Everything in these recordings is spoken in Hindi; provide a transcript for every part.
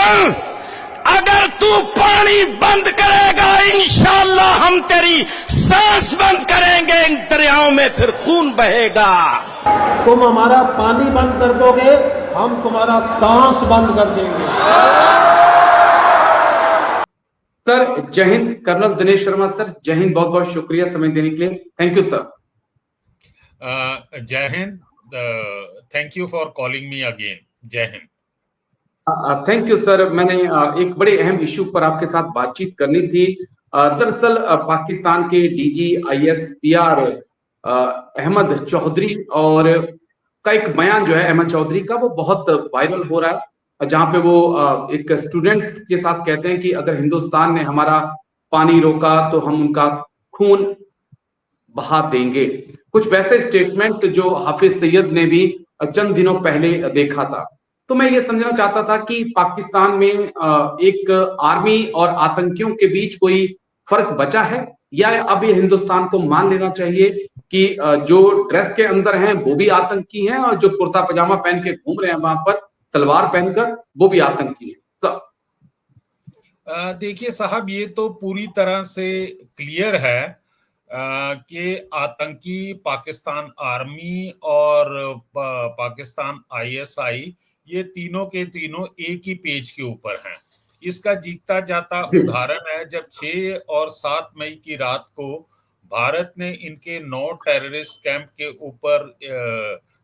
पाकिस्तान, अगर तू पानी बंद करेगा इंशाअल्लाह हम तेरी सांस बंद करेंगे, इन दरियाओं में फिर खून बहेगा। तुम हमारा पानी बंद कर दोगे, हम तुम्हारा सांस बंद कर देंगे। Sir Jai Hind. Colonel Dinesh Sharma sir, Jai Hind. बहुत बहुत शुक्रिया समय देने के लिए। Thank you sir. Jai Hind. Thank you for calling me again. Jai Hind. Thank you sir. मैंने एक बड़े अहम इशू पर आपके साथ बातचीत करनी थी। दरअसल पाकिस्तान के डीजी ISPR अहमद चौधरी और का एक बयान जो है अहमद चौधरी का, वो बहुत वायरल हो रहा है, जहां पे वो एक स्टूडेंट्स के साथ कहते हैं कि अगर हिंदुस्तान ने हमारा पानी रोका तो हम उनका खून बहा देंगे। कुछ वैसे स्टेटमेंट जो हाफिज सईद ने भी चंद दिनों पहले देखा था। तो मैं ये समझना चाहता था कि पाकिस्तान में एक आर्मी और आतंकियों के बीच कोई फर्क बचा है, या अब ये हिंदुस्तान को मान लेना चाहिए कि जो ड्रेस के अंदर हैं वो भी आतंकी हैं, और जो कुर्ता पजामा पहन के घूम रहे हैं वहां पर तलवार पहनकर, वो भी आतंकी हैं। देखिए साहब, ये तो पूरी तरह से क्लियर है कि आतंकी पाकिस्तान आर्मी और पाकिस्तान ISI, ये तीनों के तीनों एक ही पेज के ऊपर हैं। इसका जीता जाता उदाहरण है जब 6 और 7 मई की रात को भारत ने इनके 9 टेररिस्ट कैंप के ऊपर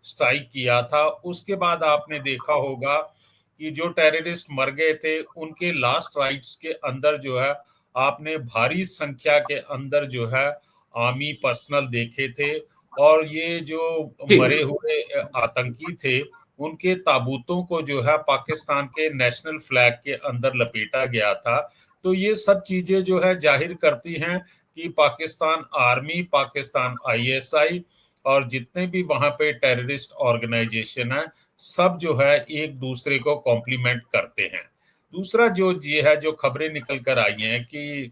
स्ट्राइक किया था। उसके बाद आपने देखा होगा कि जो टेररिस्ट मर गए थे उनके लास्ट राइट्स के अंदर जो है आपने भारी संख्या के अंदर जो है आर्मी पर्सनल देखे थे, और ये जो मरे हुए आतंकी थे उनके ताबूतों को जो है पाकिस्तान के नेशनल फ्लैग के अंदर लपेटा गया था। तो ये सब चीजें जो है जाहिर करती हैं कि पाकिस्तान आर्मी, पाकिस्तान ISI और जितने भी वहां पे टेररिस्ट ऑर्गेनाइजेशन है, सब जो है एक दूसरे को कॉम्प्लीमेंट करते हैं। दूसरा जो ये है, जो खबरें निकल कर आई हैं कि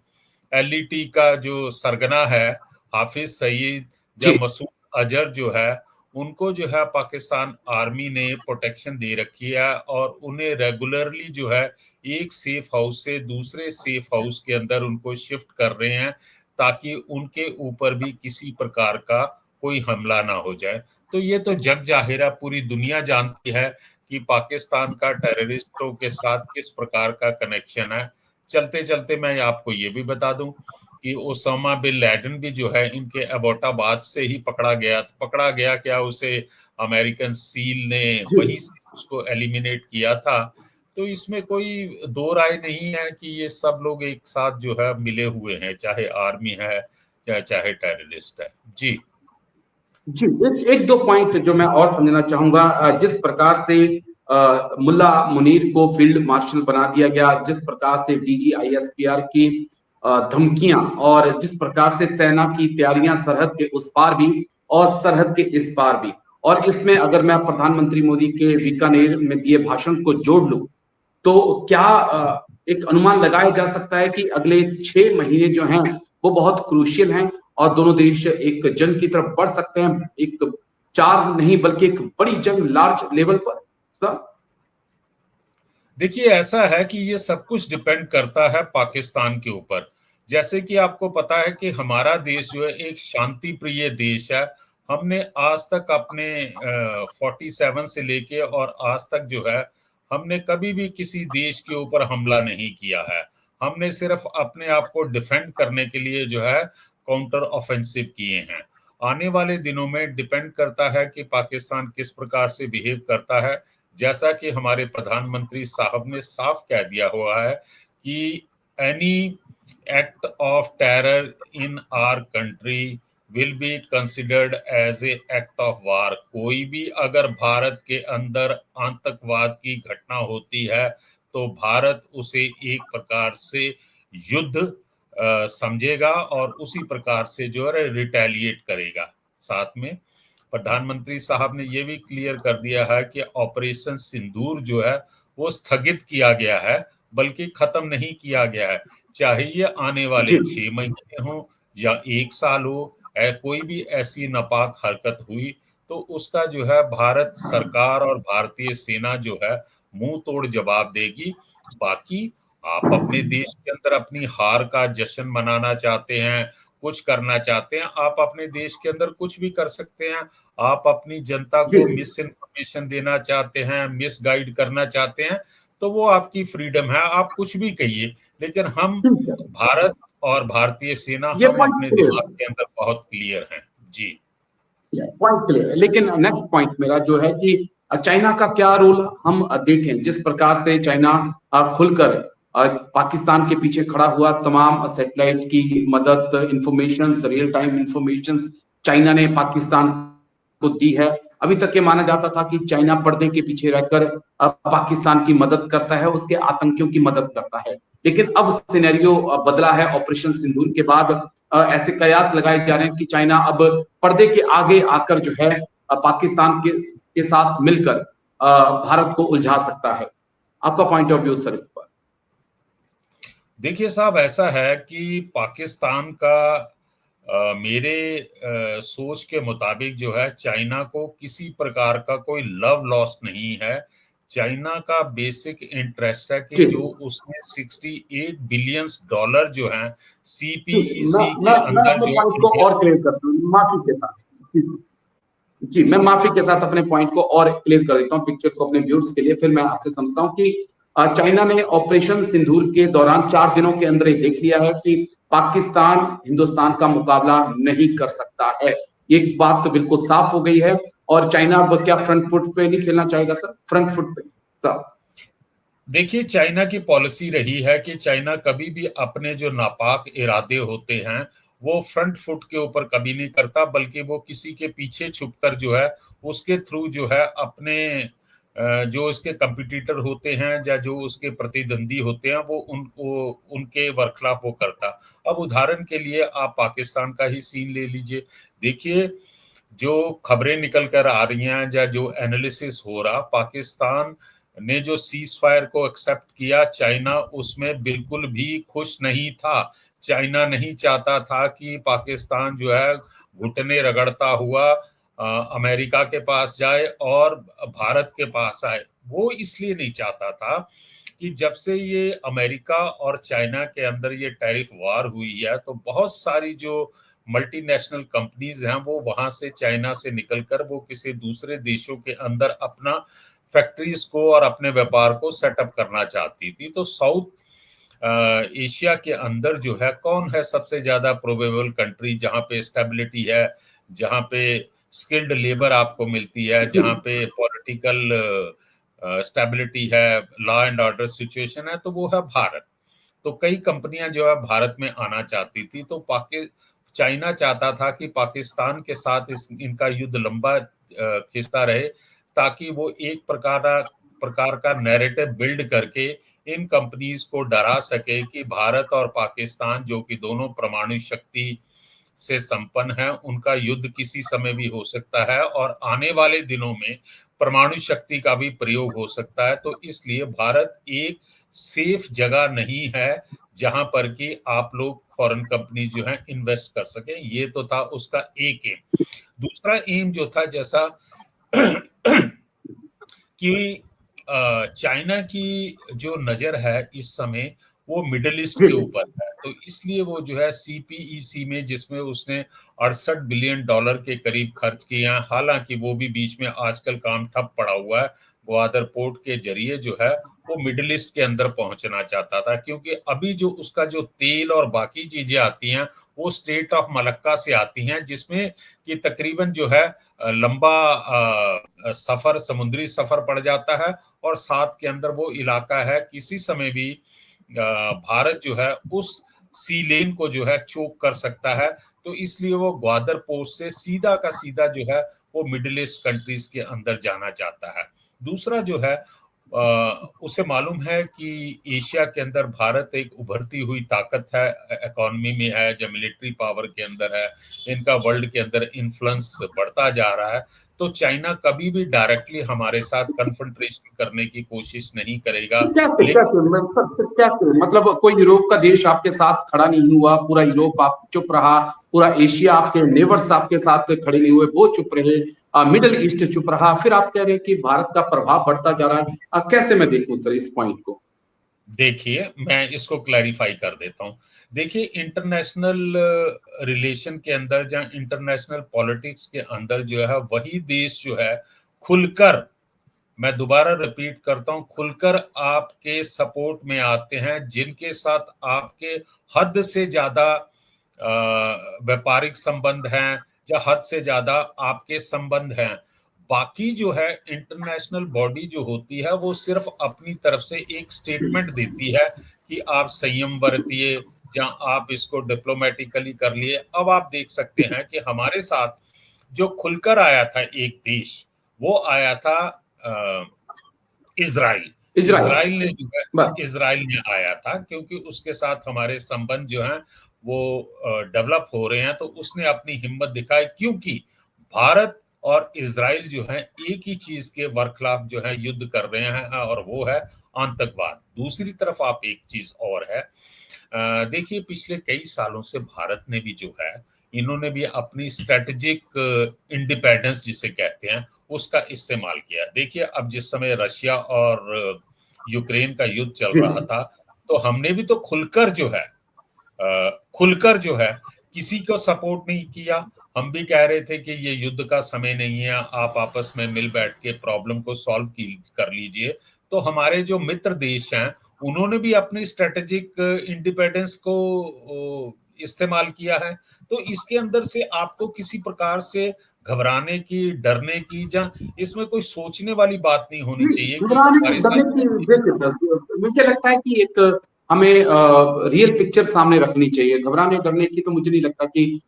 LET का जो सरगना है हाफिज सईद या मसूद अजहर जो है, उनको जो है पाकिस्तान आर्मी ने प्रोटेक्शन दे रखी है और उन्हें रेगुलरली जो है एक सेफ हाउस से दूसरे सेफ हाउस के अंदर उनको शिफ्ट कर रहे हैं, ताकि उनके ऊपर भी किसी प्रकार का कोई हमला ना हो जाए। तो ये तो जग जाहिर है, पूरी दुनिया जानती है कि पाकिस्तान का टेररिस्टों के साथ किस प्रकार का कनेक्शन है। चलते चलते मैं आपको ये भी बता दूं कि ओसामा बिन लैडेन भी जो है इनके एबोटाबाद से ही पकड़ा गया क्या, उसे अमेरिकन सील ने वहीं से उसको एलिमिनेट किया था। तो इसमें कोई दो राय नहीं है कि ये सब लोग एक साथ जो है मिले हुए हैं, चाहे आर्मी है या चाहे टेररिस्ट है। जी जी, एक दो पॉइंट जो मैं और समझना चाहूंगा। जिस प्रकार से मुल्ला मुनीर को फील्ड मार्शल बना दिया गया, जिस प्रकार से DG ISPR की धमकियां, और जिस प्रकार से सेना की तैयारियां सरहद के उस पार भी और सरहद के इस पार भी, और इसमें अगर मैं प्रधानमंत्री मोदी के बीकानेर में दिए भाषण को जोड़ लूं, तो क्या एक अनुमान लगाया जा सकता है कि अगले 6 महीने जो हैं वो बहुत क्रूशियल हैं, और दोनों देश एक जंग की तरफ बढ़ सकते हैं, एक 4 नहीं बल्कि एक बड़ी जंग लार्ज लेवल पर। सर देखिए, ऐसा है कि ये सब कुछ डिपेंड करता है पाकिस्तान के ऊपर। जैसे कि आपको पता है कि हमारा देश जो है एक शांति प्रिय देश है। हमने आज तक अपने 47 से लेके और आज तक जो है हमने कभी भी किसी देश के ऊपर हमला नहीं किया है। हमने सिर्फ अपने आप को डिफेंड करने के लिए जो है काउंटर ऑफेंसिव किए हैं। आने वाले दिनों में डिपेंड करता है कि पाकिस्तान किस प्रकार से बिहेव करता है। जैसा कि हमारे प्रधानमंत्री साहब ने साफ कह दिया हुआ है कि any act of terror in our country will be considered as a act of war. कोई भी अगर भारत के अंदर आतंकवाद की घटना होती है तो भारत उसे एक प्रकार से युद्ध समझेगा और उसी प्रकार से जो है रिटेलिएट करेगा। साथ में प्रधानमंत्री साहब ने यह भी क्लियर कर दिया है कि ऑपरेशन सिंदूर जो है वो स्थगित किया गया है, बल्कि खत्म नहीं किया गया है। चाहे ये आने वाले 6 महीने हो या 1 साल हो, कोई भी ऐसी नापाक हरकत हुई तो उसका जो है भारत सरकार और भारतीय सेना जो है मुंह तोड़ जवाब देगी। बाकी आप अपने देश के अंदर अपनी हार का जश्न मनाना चाहते हैं, कुछ करना चाहते हैं, आप अपने देश के अंदर कुछ भी कर सकते हैं। आप अपनी जनता जी को जी मिस इन्फॉर्मेशन देना चाहते हैं, मिस गाइड करना चाहते हैं, तो वो आपकी फ्रीडम है, आप कुछ भी कहिए। लेकिन हम ठीक है, भारत और भारतीय सेना, ये हम पॉइंट अपने क्लियर दिमाग है, के अंदर बहुत क्लियर हैं। जी। पॉइंट क्लियर है। लेकिन नेक्स्ट पॉइंट मेरा जो है कि चाइना का क्या रोल हम देखें, जिस प्रकार से चाइना खुलकर पाकिस्तान के पीछे खड़ा हुआ, तमाम सैटेलाइट की मदद, information, real time information China ने पाकिस्तान को दी है। अभी तक ये माना जाता था कि चाइना पर्दे के पीछे रहकर पाकिस्तान की मदद करता है, उसके आतंकियों की मदद करता है। लेकिन अब सिनेरियो बदला है ऑपरेशन सिंदूर के बाद। ऐसे कयास लगाए जा रहे हैं कि चाइना अब पर्दे के आगे आकर जो है पाकिस्तान के साथ मिलकर भारत को उलझा सकता है। आपका पॉइंट ऑफ व्यू सर इस पर? देखिए साहब, ऐसा है कि पाकिस्तान का मेरे सोच के मुताबिक जो है, चाइना को किसी प्रकार का कोई लव लॉस नहीं है। चाइना का बेसिक इंटरेस्ट है कि जी जो उसने $68 बिलियन जो है ठीक है, मैं सीपीईसी मैं के मैं अंदर अपने जो पॉइंट को और इन्वेस्ट। क्लियर करता हूँ माफी के साथ। जी जी, मैं माफी के साथ अपने पॉइंट को और क्लियर कर देता हूँ पिक्चर को अपने व्यूअर्स के लिए, फिर मैं आपसे समझता हूँ कि चाइना ने ऑपरेशन सिंदूर के दौरान 4 दिनों के अंदर ही देख लिया है कि पाकिस्तान हिंदुस्तान का मुकाबला नहीं कर सकता है। एक बात तो बिल्कुल साफ हो गई है। और चाइना अब क्या फ्रंट फुट पे नहीं खेलना चाहेगा सर? फ्रंट फुट पे सर? देखिए, चाइना की पॉलिसी रही है कि चाइना कभी भी अपने जो नापाक इरादे होते हैं वो फ्रंट फुट के ऊपर कभी नहीं करता, बल्कि वो किसी के पीछे छुपकर जो है उसके थ्रू जो है अपने जो उसके कंपटीटर होते हैं या जो उसके प्रतिद्वंदी होते हैं वो उनके वर्खलाफ वो करता। अब उदाहरण के लिए आप पाकिस्तान का ही सीन ले लीजिए। देखिए, जो खबरें निकल कर आ रही हैं या जो एनालिसिस हो रहा, पाकिस्तान ने जो सीज फायर को एक्सेप्ट किया, चाइना उसमें बिल्कुल भी खुश नहीं था। चाइना नहीं चाहता था कि पाकिस्तान जो है घुटने रगड़ता हुआ अमेरिका के पास जाए और भारत के पास आए। वो इसलिए नहीं चाहता था कि जब से ये अमेरिका और चाइना के अंदर ये टैरिफ वार हुई है, तो बहुत सारी जो मल्टीनेशनल कंपनीज हैं वो वहां से, चाइना से निकलकर वो किसी दूसरे देशों के अंदर अपना फैक्ट्रीज को और अपने व्यापार को सेटअप करना चाहती थी। तो साउथ एशिया के अंदर जो है, कौन है सबसे ज्यादा प्रोबेबल कंट्री जहां पे स्टेबिलिटी है, जहां पे स्किल्ड लेबर आपको मिलती है, जी जहां पे पॉलिटिकल स्टेबिलिटी है, लॉ एंड ऑर्डर सिचुएशन है, तो वो है भारत। तो कई कंपनियां जो है भारत में आना चाहती थी। तो चाइना चाहता था कि पाकिस्तान के साथ इनका युद्ध लंबा खिंचता रहे, ताकि वो एक प्रकार का नैरेटिव बिल्ड करके इन कंपनीज को डरा सके कि भारत और पाकिस्तान, जो कि दोनों परमाणु शक्ति से संपन्न है, उनका युद्ध किसी समय भी हो सकता है और आने वाले दिनों में परमाणु शक्ति का भी प्रयोग हो सकता है। तो इसलिए भारत एक सेफ जगह नहीं है जहां पर कि आप लोग फॉरेन कंपनी जो है इन्वेस्ट कर सके। ये तो था उसका एक एम। दूसरा एम जो था, जैसा कि चाइना की जो नजर है इस समय वो मिडिल ईस्ट के जी ऊपर है, तो इसलिए वो जो है सीपीईसी में, जिसमें उसने $68 बिलियन के करीब खर्च किए हैं, हालांकि वो भी बीच में आजकल काम ठप पड़ा हुआ है, ग्वादर पोर्ट के जरिए जो है वो मिडिल ईस्ट के अंदर पहुंचना चाहता था, क्योंकि अभी जो उसका जो तेल और बाकी चीजें आती हैं वो स्टेट ऑफ मलक्का से आती हैं, जिसमें कि तकरीबन जो है लंबा सफर, समुद्री सफर पड़ जाता है, और साथ के अंदर वो इलाका है, किसी समय भी भारत जो है उस सी लेन को जो है चोक कर सकता है। तो इसलिए वो ग्वादर पोर्ट से सीधा का सीधा जो है वो मिडिल ईस्ट कंट्रीज के अंदर जाना चाहता है। दूसरा जो है, उसे मालूम है कि एशिया के अंदर भारत एक उभरती हुई ताकत है, इकोनॉमी में है, जो मिलिट्री पावर के अंदर है, इनका वर्ल्ड के अंदर इन्फ्लुएंस बढ़ता जा रहा है। तो चाइना कभी भी डायरेक्टली हमारे साथ कन्फ्रंटेशन करने की कोशिश नहीं करेगा। कैसे लेकिन कैसे कैसे, मतलब कोई यूरोप का देश आपके साथ खड़ा नहीं हुआ, पूरा यूरोप आप चुप रहा, पूरा एशिया आपके नेबर्स आपके साथ खड़े नहीं हुए, वो चुप रहे, मिडिल ईस्ट चुप रहा, फिर आप कह रहे हैं कि भारत का प्रभाव बढ़ता जा रहा है। कैसे मैं देखूं सर इस पॉइंट को? देखिए, मैं इसको क्लैरिफाई कर देता हूं। देखिए, इंटरनेशनल रिलेशन के अंदर या इंटरनेशनल पॉलिटिक्स के अंदर जो है वही देश जो है खुलकर, मैं दोबारा रिपीट करता हूं, खुलकर आपके सपोर्ट में आते हैं जिनके साथ आपके हद से ज्यादा व्यापारिक संबंध हैं या हद से ज्यादा आपके संबंध हैं। बाकी जो है इंटरनेशनल बॉडी जो होती है वो सिर्फ अपनी तरफ से एक स्टेटमेंट देती है कि आप संयम बरतिए या आप इसको डिप्लोमेटिकली कर लिए। अब आप देख सकते हैं कि हमारे साथ जो खुलकर आया था एक देश, वो आया था इजराइल। इजराइल ने जो है, इजराइल में आया था क्योंकि उसके साथ हमारे संबंध जो हैं वो डेवलप हो रहे हैं, तो उसने अपनी हिम्मत दिखाई क्योंकि भारत और इजराइल जो है एक ही चीज के बरखिलाफ जो है युद्ध कर रहे हैं और वो है आतंकवाद। दूसरी तरफ आप एक चीज और है, देखिए पिछले कई सालों से भारत ने भी जो है, इन्होंने भी अपनी स्ट्रेटेजिक इंडिपेंडेंस जिसे कहते हैं उसका इस्तेमाल किया। देखिए अब जिस समय रशिया और यूक्रेन का युद्ध चल रहा था तो हमने भी तो खुलकर जो है किसी को सपोर्ट नहीं किया। हम भी कह रहे थे कि ये युद्ध का समय नहीं है, आप आपस में मिल बैठ के प्रॉब्लम को सॉल्व कर लीजिए। तो हमारे जो मित्र देश हैं उन्होंने भी अपनी स्ट्रेटेजिक इंडिपेंडेंस को इस्तेमाल किया है। तो इसके अंदर से आपको किसी प्रकार से घबराने की, डरने की या इसमें कोई सोचने वाली बात नहीं होनी चाहिए कि मुझे लगता है कि एक हमें रियल पिक्चर सामने रखनी चाहिए। घबराने डरने की तो मुझे नहीं लगता कि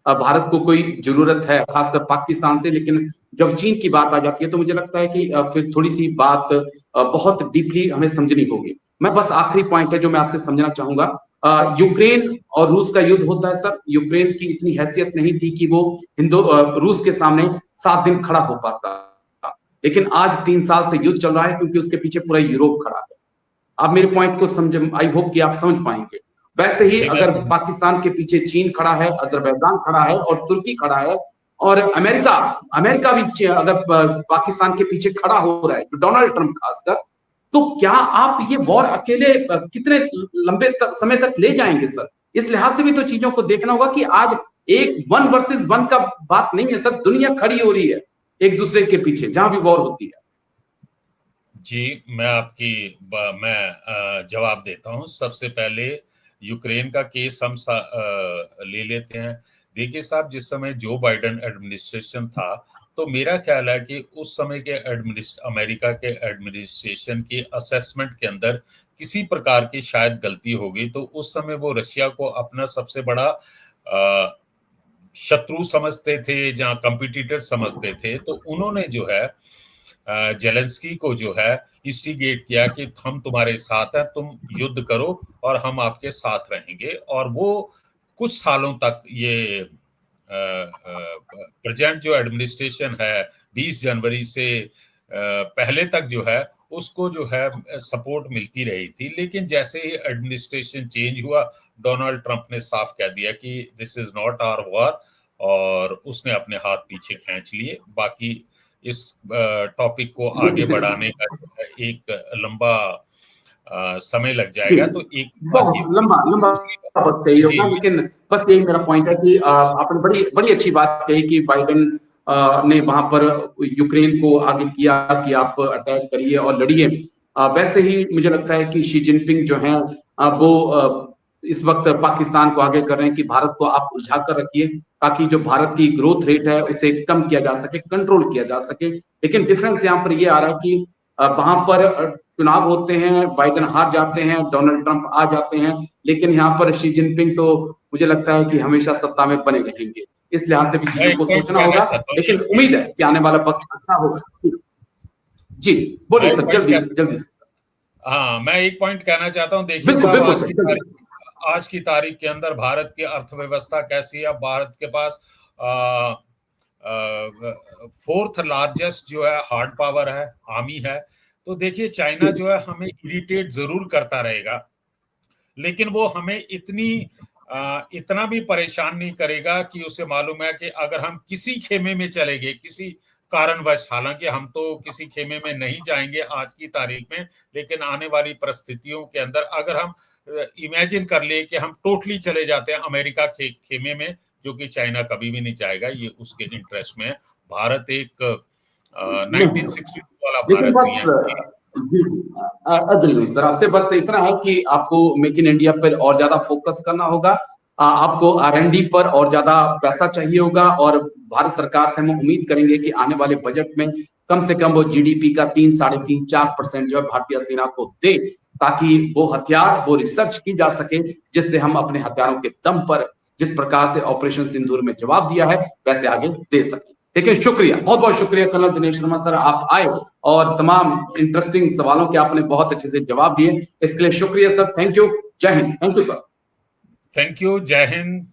भारत को कोई जरूरत है, खासकर पाकिस्तान से। लेकिन जब चीन की बात आ जाती है तो मुझे लगता है कि फिर थोड़ी सी बात बहुत डीपली हमें समझनी होगी। मैं बस आखिरी पॉइंट है जो मैं आपसे समझना चाहूंगा, यूक्रेन और रूस का युद्ध होता है सर, यूक्रेन की इतनी हैसियत नहीं थी कि वो रूस के सामने 7 दिन खड़ा हो पाता, लेकिन आज 3 साल से युद्ध चल रहा है क्योंकि उसके पीछे पूरा यूरोप खड़ा है। आप मेरे पॉइंट को समझ, आई होप कि आप समझ पाएंगे। वैसे ही अगर पाकिस्तान के पीछे चीन खड़ा है, अजरबैजान खड़ा है और तुर्की खड़ा है और अमेरिका भी अगर पाकिस्तान के पीछे खड़ा हो रहा है, तो डोनाल्ड ट्रंप खासकर, तो क्या आप ये वॉर अकेले कितने लंबे समय तक ले जाएंगे सर? इस लिहाज से भी तो चीजों को देखना होगा कि आज एक 1 वर्सेस 1 का बात नहीं है सर, दुनिया खड़ी हो रही है एक दूसरे के पीछे जहां भी वॉर होती है। जी, मैं जवाब देता हूं। सबसे पहले यूक्रेन का केस हम ले लेते हैं। देखिए साहब, जिस समय जो बाइडेन एडमिनिस्ट्रेशन था तो मेरा ख्याल है कि उस समय के अमेरिका के एडमिनिस्ट्रेशन की असेसमेंट के अंदर किसी प्रकार की शायद गलती होगी, तो उस समय वो रशिया को अपना सबसे बड़ा शत्रु समझते थे, जहां कंपिटिटर समझते थे। तो उन्होंने जो है जेलेंस्की को जो है इंस्टिगेट किया कि हम तुम्हारे साथ हैं, तुम युद्ध करो और हम आपके साथ रहेंगे। और वो कुछ सालों तक ये प्रेजेंट जो एडमिनिस्ट्रेशन है 20 जनवरी से पहले तक जो है उसको जो है सपोर्ट मिलती रही थी। लेकिन जैसे ही एडमिनिस्ट्रेशन चेंज हुआ, डोनाल्ड ट्रंप ने साफ कह दिया कि this is not our war, और उसने अपने हाथ पीछे खींच लिए। बाकी इस टॉपिक को आगे बढ़ाने का एक लंबा समय लग जाएगा। तो एक लंबा वक्त चाहिए होगा, लेकिन बस यही मेरा पॉइंट है कि आपने बड़ी अच्छी बात कही कि बाइडेन ने वहां पर यूक्रेन को आगे किया कि आप अटैक करिए और लड़िए। वैसे ही मुझे लगता है कि शी जिनपिंग जो है वो इस वक्त पाकिस्तान को आगे कर रहे हैं कि भारत को आप उलझा कर रखिए ताकि जो भारत की ग्रोथ रेट है उसे कम किया जा सके, कंट्रोल किया जा सके। लेकिन डिफरेंस यहाँ पर ये आ रहा है कि वहां पर चुनाव होते हैं, बाइडेन हार जाते हैं, डोनाल्ड ट्रंप आ जाते हैं, लेकिन यहाँ पर शी जिनपिंग तो मुझे लगता है कि हमेशा सत्ता में बने रहेंगे। इस लिहाज से भी चीजों को सोचना होगा, लेकिन उम्मीद है कि आने वाला वक्त अच्छा होगा। जी बोलिए सर, जल्दी से। हाँ, मैं एक पॉइंट कहना चाहता हूँ। देखिए साहब, आज की तारीख के अंदर भारत की अर्थव्यवस्था कैसी है। भारत के पास 4th लार्जेस्ट जो है हार्ड पावर है, आर्मी है। तो देखिए चाइना जो है हमें इरिटेट जरूर करता रहेगा, लेकिन वो हमें इतनी इतना भी परेशान नहीं करेगा कि उसे मालूम है कि अगर हम किसी खेमे में चले गए किसी कारणवश, हालांकि हम तो किसी खेमे में नहीं जाएंगे आज की तारीख में, लेकिन आने वाली परिस्थितियों के अंदर अगर हम इमेजिन कर ले कि हम टोटली चले जाते हैं अमेरिका खेमे में, जो कि चाइना कभी भी नहीं चाहेगा, ये उसके इंटरेस्ट में है। भारत एक 1962 वाला भारत नहीं है। अदल सर, आपसे बस इतना है कि आपको मेक इन इंडिया पर और ज्यादा फोकस करना होगा, आपको R&D पर और ज्यादा पैसा चाहिए होगा, और भारत सरकार से हम उम्मीद करेंगे कि आने वाले बजट में कम से कम वो GDP का 3, 3.5, 4% जो है भारतीय सेना को दे, ताकि वो हथियार, वो रिसर्च की जा सके, जिससे हम अपने हथियारों के दम पर जिस प्रकार से ऑपरेशन सिंदूर में जवाब दिया है वैसे आगे दे सके। लेकिन शुक्रिया, बहुत बहुत शुक्रिया कर्नल दिनेश शर्मा सर, आप आए और तमाम इंटरेस्टिंग सवालों के आपने बहुत अच्छे से जवाब दिए, इसके लिए शुक्रिया सर। थैंक यू, जय Hind. Thank you sir. Thank you, जय हिंद।